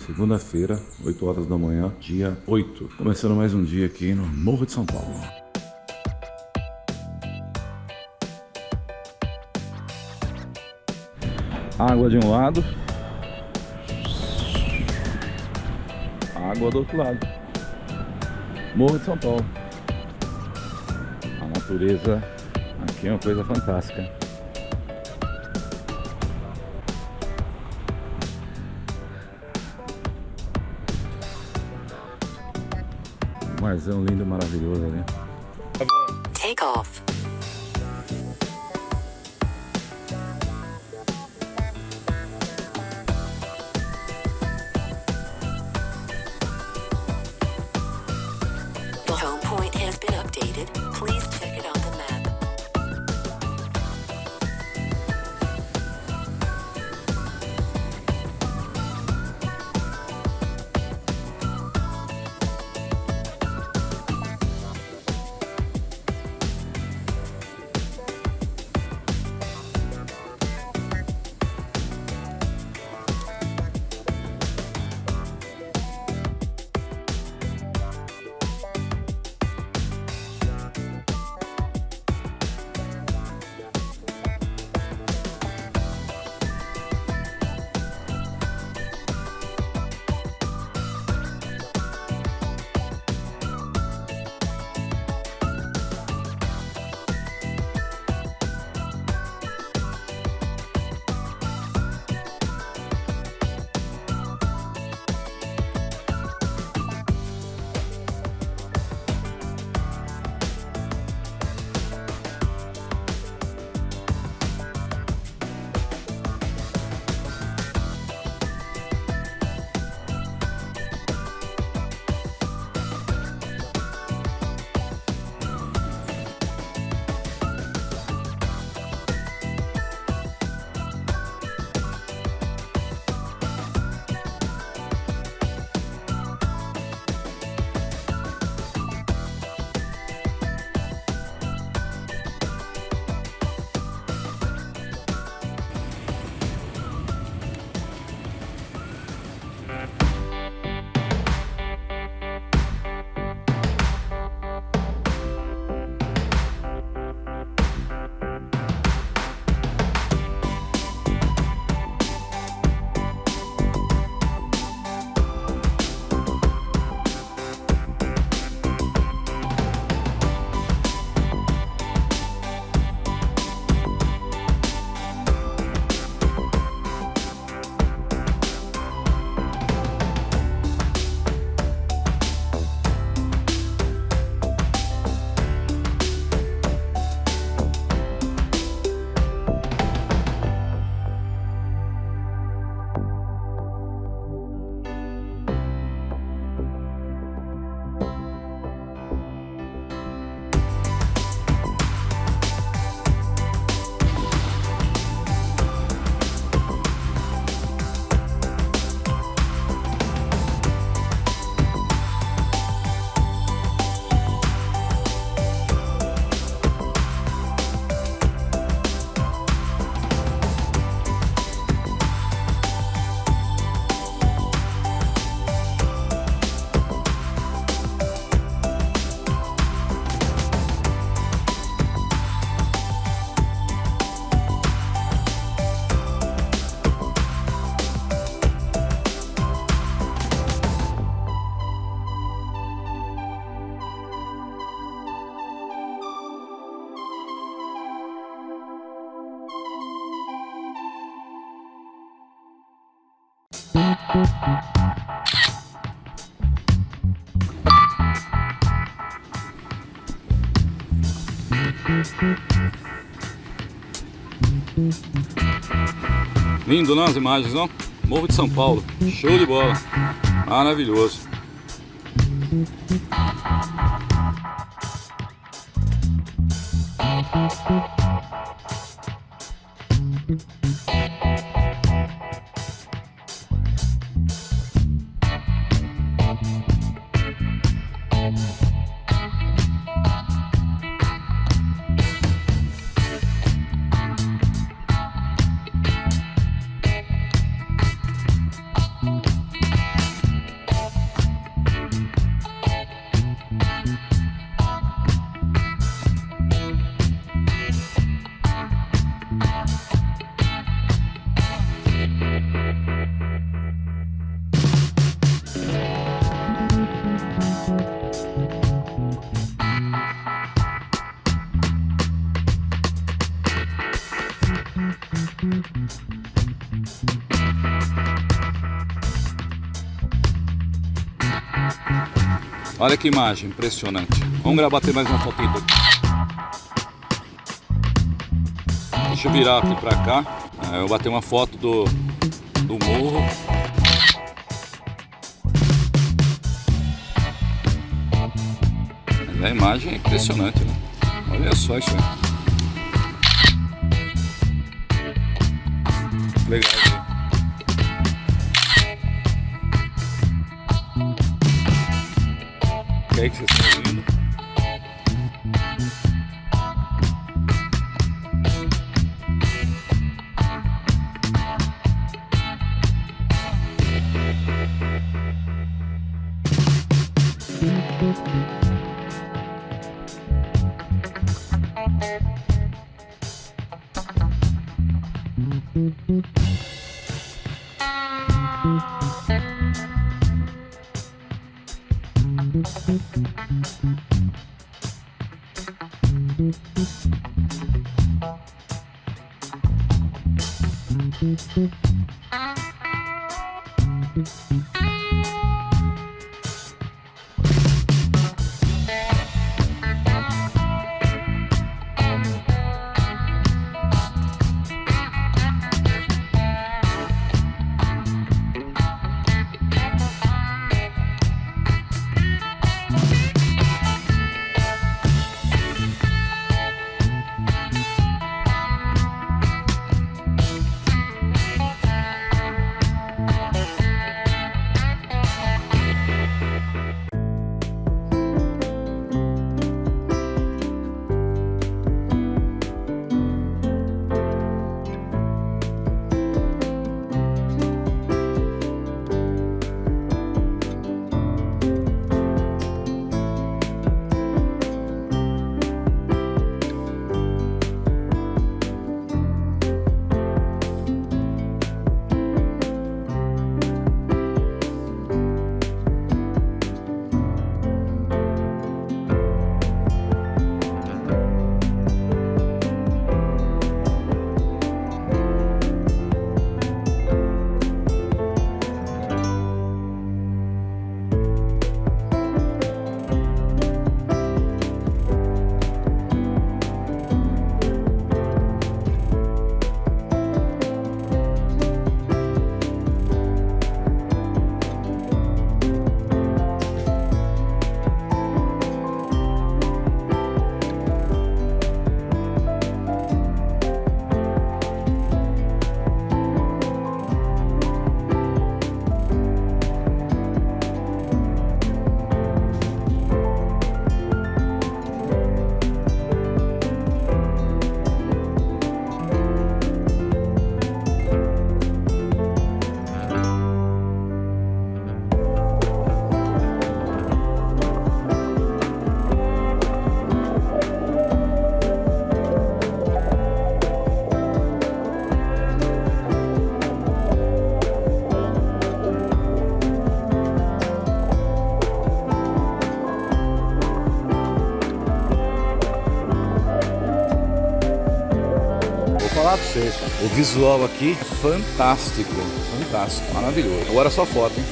segunda-feira, 8 horas da manhã, dia 8. Começando mais um dia aqui no Morro de São Paulo. Água de um lado, água do outro lado. Morro de São Paulo. A natureza aqui é uma coisa fantástica. Marzão lindo e maravilhoso ali. Take off. The home point has been updated. Please check it on the map. Lindo, não, as imagens, não? Morro de São Paulo, show de bola, maravilhoso. Olha que imagem impressionante. Vamos bater mais uma fotinha aqui. Deixa eu virar aqui pra cá. Eu vou bater uma foto do morro. Mas a imagem é impressionante, né? Olha só isso aí. Legal, né? Que aí que vocês estão ouvindo? Falar pra vocês, o visual aqui fantástico, fantástico, maravilhoso. Agora só foto, hein?